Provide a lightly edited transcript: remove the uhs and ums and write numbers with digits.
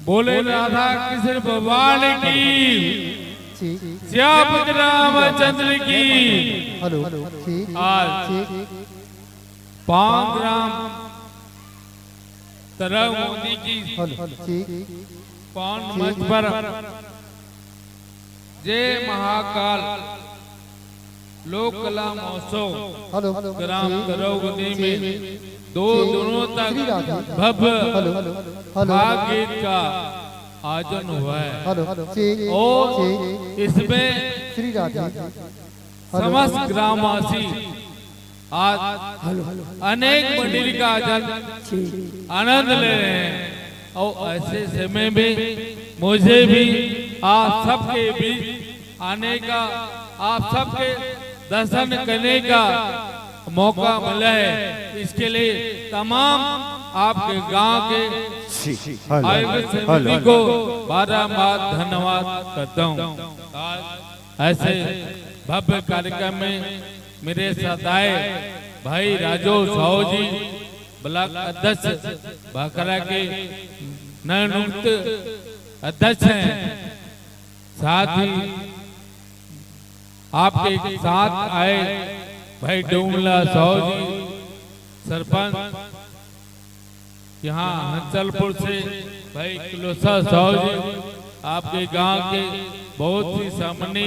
बोले राधा कृष्ण भगवान की, श्याम रामचंद्र की। आज 5 ग्राम तरह मोदी की कौन मंच पर जय महाकाल लोक कला महोत्सव ग्राम तरौगदी में 2 दिनों तक भव्य गीत का आयोजन हुआ है और इसमें समस्त ग्रामवासी आज अनेक मंडली का आनंद ले रहे हैं और ऐसे समय में मुझे भी आप सबके बीच आने का, आप सबके दर्शन करने का मौका मिला है। इसके लिए तमाम आपके गांव के आयोजक समिति को बारंबार धन्यवाद करता हूँ। ऐसे भव्य कार्यक्रम में मेरे साथ आए भाई राजो साहू जी, ब्लॉक अध्यक्ष भाखड़ा के नवनियुक्त अध्यक्ष हैं। साथ ही आपके साथ आए भाई डूमला साहू जी, सरपंच यहाँ हंसलपुर से भाई किलोसा साहू जी, आपके गांव के बहुत ही सामान्य